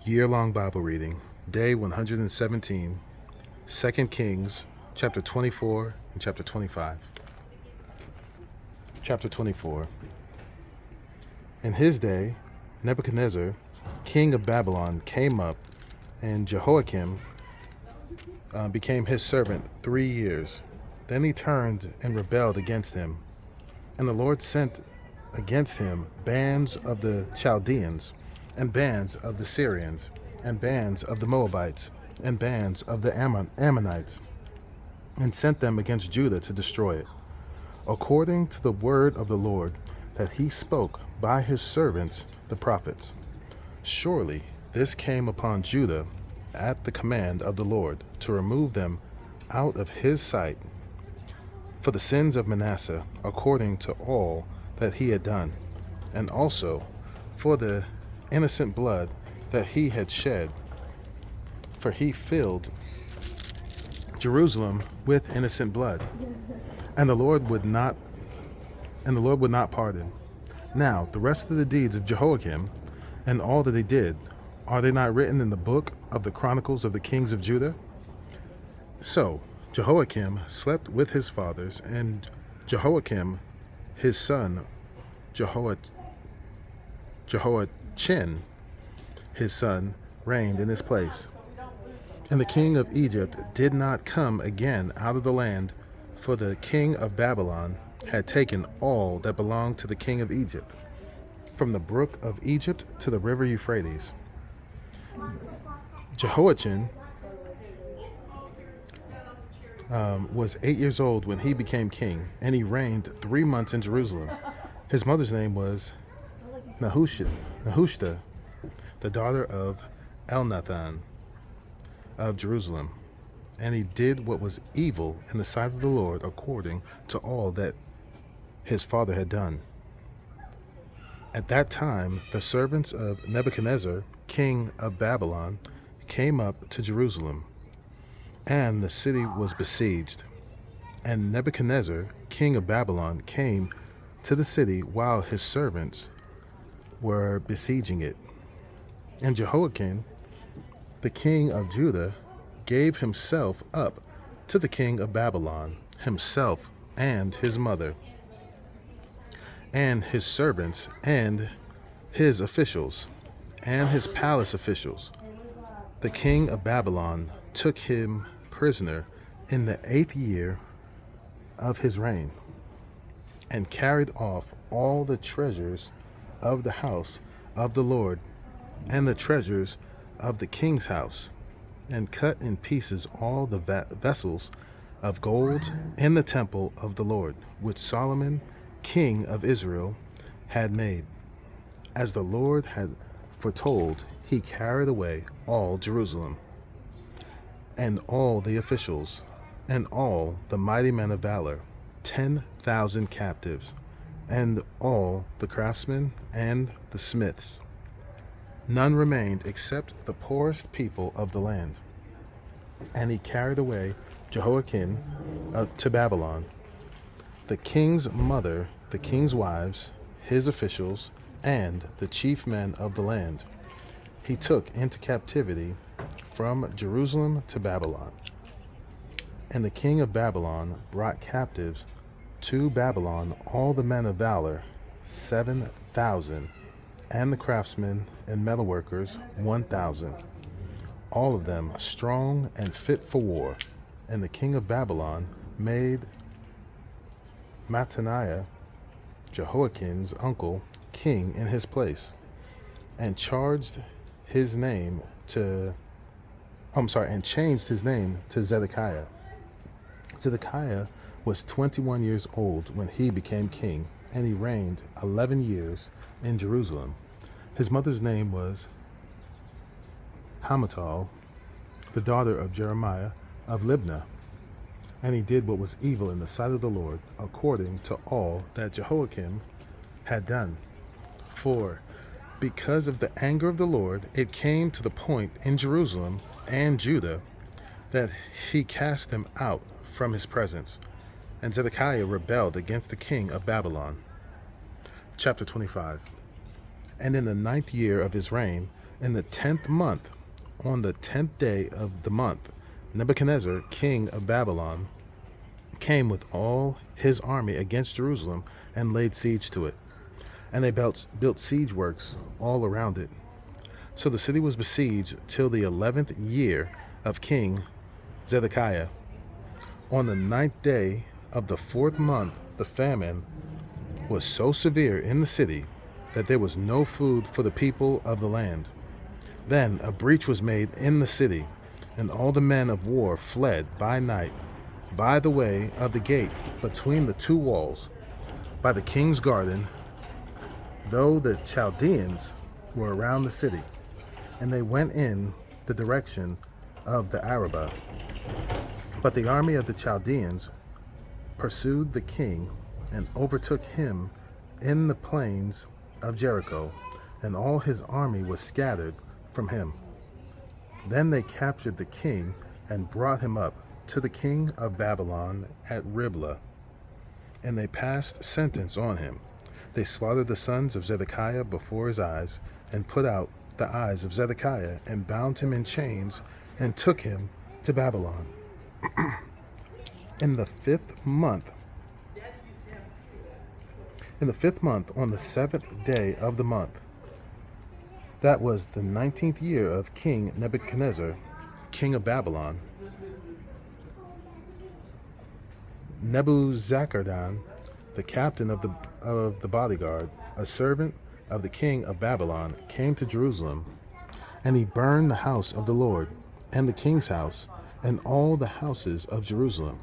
Year-long Bible reading, day 117, 2 Kings, chapter 24 and chapter 25. Chapter 24. In his day, Nebuchadnezzar, king of Babylon, came up, and Jehoiakim became his servant 3 years. Then he turned and rebelled against him. And the Lord sent against him bands of the Chaldeans, and bands of the Syrians, and bands of the Moabites, and bands of the Ammonites, and sent them against Judah to destroy it, according to the word of the Lord that he spoke by his servants the prophets. Surely this came upon Judah at the command of the Lord, to remove them out of his sight for the sins of Manasseh, according to all that he had done, and also for the innocent blood that he had shed, for he filled Jerusalem with innocent blood, and the Lord would not pardon. Now the rest of the deeds of Jehoiakim and all that he did, are they not written in the book of the Chronicles of the kings of Judah? So Jehoiakim slept with his fathers, and Jehoiakim his son Jehoiachin his son reigned in his place. And the king of Egypt did not come again out of the land, for the king of Babylon had taken all that belonged to the king of Egypt, from the brook of Egypt to the river Euphrates. Jehoiachin was 8 years old when he became king, and he reigned 3 months in Jerusalem. His mother's name was Nehushta, the daughter of Elnathan of Jerusalem. And he did what was evil in the sight of the Lord, according to all that his father had done. At that time, the servants of Nebuchadnezzar, king of Babylon, came up to Jerusalem, and the city was besieged. And Nebuchadnezzar, king of Babylon, came to the city while his servants were besieging it. And Jehoiakim, the king of Judah, gave himself up to the king of Babylon, himself and his mother, and his servants, and his officials, and his palace officials. The king of Babylon took him prisoner in the 8th year of his reign, and carried off all the treasures of the house of the Lord, and the treasures of the king's house, and cut in pieces all the vessels of gold in the temple of the Lord, which Solomon, king of Israel, had made. As the Lord had foretold, he carried away all Jerusalem, and all the officials, and all the mighty men of valor, 10,000 captives, and all the craftsmen and the smiths. None remained except the poorest people of the land. And he carried away Jehoiakim to Babylon, the king's mother, the king's wives, his officials, and the chief men of the land. He took into captivity from Jerusalem to Babylon. And the king of Babylon brought captives to Babylon all the men of valor, 7,000, and the craftsmen and metalworkers, 1,000, all of them strong and fit for war. And the king of Babylon made Mattaniah, Jehoiakim's uncle, king in his place, and changed his name to Zedekiah. Zedekiah was 21 years old when he became king, and he reigned 11 years in Jerusalem. His mother's name was Hamutal, the daughter of Jeremiah of Libnah. And he did what was evil in the sight of the Lord, according to all that Jehoiakim had done. For because of the anger of the Lord, it came to the point in Jerusalem and Judah that he cast them out from his presence. And Zedekiah rebelled against the king of Babylon. Chapter 25. And in the 9th year of his reign, In the 10th month, on the 10th day of the month, Nebuchadnezzar, king of Babylon, came with all his army against Jerusalem and laid siege to it. And they built siege works all around it. So the city was besieged till the 11th year of King Zedekiah. On the 9th day of the 4th month, the famine was so severe in the city that there was no food for the people of the land. Then a breach was made in the city, and all the men of war fled by night by the way of the gate between the two walls, by the king's garden, though the Chaldeans were around the city, and they went in the direction of the Arabah. But the army of the Chaldeans pursued the king and overtook him in the plains of Jericho, and all his army was scattered from him. Then they captured the king and brought him up to the king of Babylon at Riblah, and they passed sentence on him. They slaughtered the sons of Zedekiah before his eyes, and put out the eyes of Zedekiah, and bound him in chains, and took him to Babylon. In the 5th month, on the 7th day of the month, that was the 19th year of King Nebuchadnezzar, king of Babylon, Nebuzaradan, the captain of the bodyguard, a servant of the king of Babylon, came to Jerusalem, and he burned the house of the Lord, and the king's house, and all the houses of Jerusalem.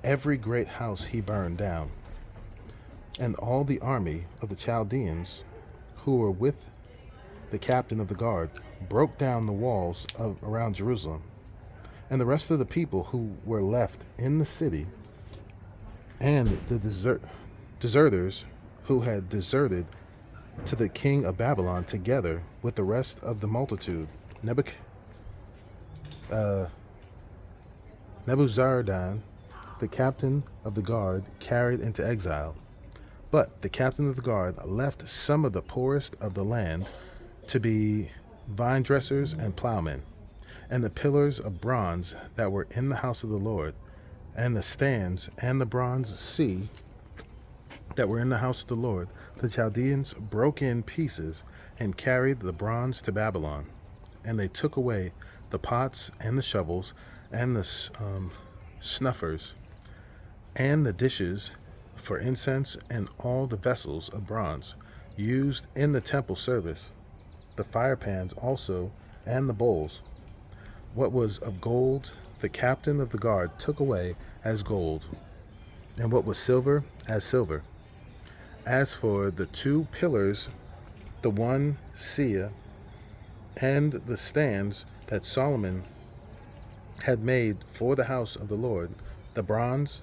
Every great house he burned down. And all the army of the Chaldeans who were with the captain of the guard broke down the walls around Jerusalem. And the rest of the people who were left in the city, and the deserters who had deserted to the king of Babylon, together with the rest of the multitude, Nebuzaradan, the captain of the guard, carried into exile. But the captain of the guard left some of the poorest of the land to be vine dressers and plowmen, and the pillars of bronze that were in the house of the Lord, and the stands and the bronze sea that were in the house of the Lord, the Chaldeans broke in pieces and carried the bronze to Babylon. And they took away the pots and the shovels and the snuffers and the dishes for incense and all the vessels of bronze used in the temple service, the fire pans also and the bowls. What was of gold, the captain of the guard took away as gold, and what was silver, as silver. As for the 2 pillars, the 1 seah, and the stands that Solomon had made for the house of the Lord, the bronze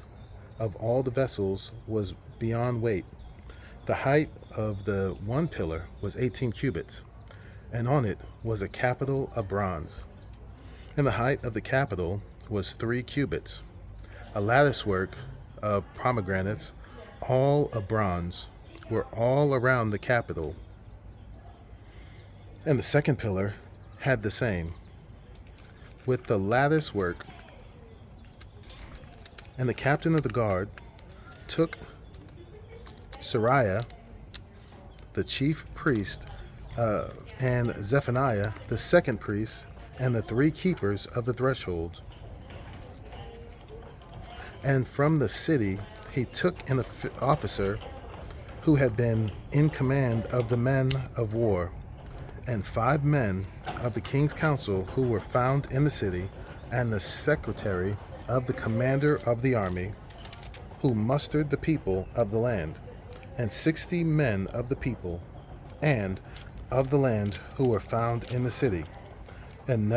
of all the vessels was beyond weight. The height of the 1 pillar was 18 cubits, and on it was a capital of bronze. And the height of the capital was 3 cubits. A lattice work of pomegranates, all of bronze, were all around the capital. And the 2nd pillar had the same, with the lattice work. And the captain of the guard took Seraiah, the chief priest, and Zephaniah, the 2nd priest, and the 3 keepers of the threshold. And from the city he took an officer who had been in command of the men of war, and 5 men of the king's council who were found in the city, and the secretary of the commander of the army, who mustered the people of the land, and 60 men of the people and of the land who were found in the city. And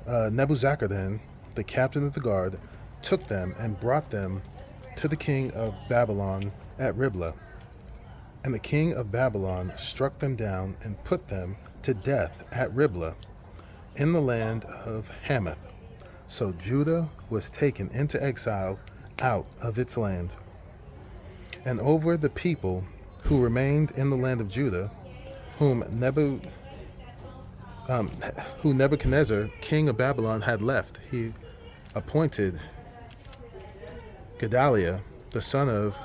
Nebuzaradan, the captain of the guard, took them and brought them to the king of Babylon at Riblah. And the king of Babylon struck them down and put them to death at Riblah in the land of Hamath. So Judah was taken into exile out of its land. And over the people who remained in the land of Judah, whom Nebuchadnezzar who Nebuchadnezzar, king of Babylon, had left. He appointed Gedaliah, the son of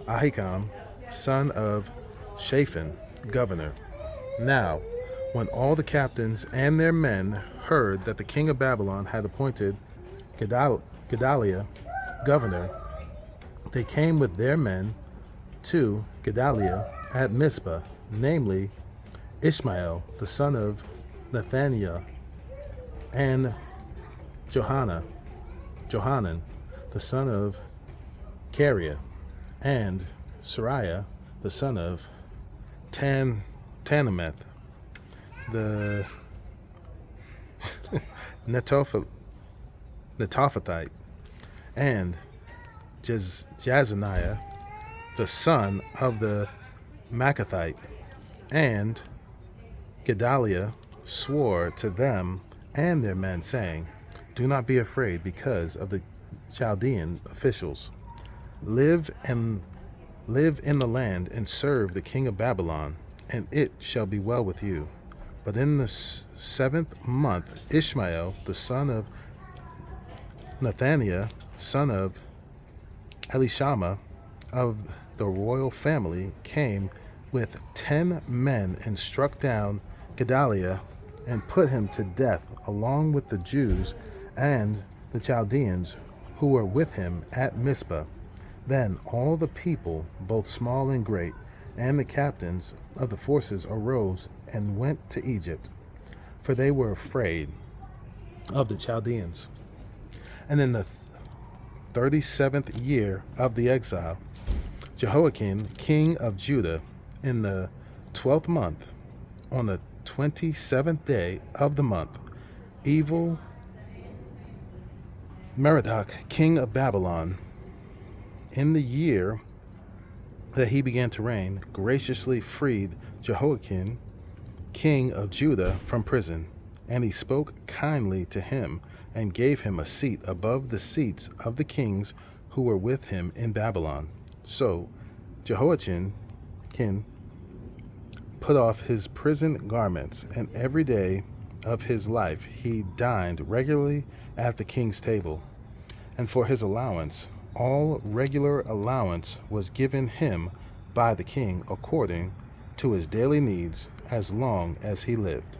Ahikam, son of Shaphan, governor. Now, when all the captains and their men heard that the king of Babylon had appointed Gedaliah governor, they came with their men to Gedaliah at Mizpah, namely Ishmael, the son of Nethaniah, and Johanan, the son of Kareah, and Sariah, the son of Tanameth, the Netophathite, and Jazaniah, the son of the Maccathite. And Gedaliah swore to them and their men, saying, "Do not be afraid because of the Chaldean officials. Live in the land and serve the king of Babylon, and it shall be well with you." But in the 7th month, Ishmael, the son of Nethaniah, son of Elishama, of the royal family, came with 10 men and struck down Gedaliah and put him to death, along with the Jews and the Chaldeans who were with him at Mizpah. Then all the people, both small and great, and the captains of the forces arose and went to Egypt, for they were afraid of the Chaldeans. And in the 37th year of the exile, Jehoiakim, king of Judah, in the 12th month, on the 27th day of the month, evil Merodach, king of Babylon, in the year that he began to reign, graciously freed Jehoiakim, king of Judah, from prison. And he spoke kindly to him and gave him a seat above the seats of the kings who were with him in Babylon. So Jehoiachin put off his prison garments, and every day of his life he dined regularly at the king's table. And for his allowance, all regular allowance was given him by the king according to his daily needs, as long as he lived.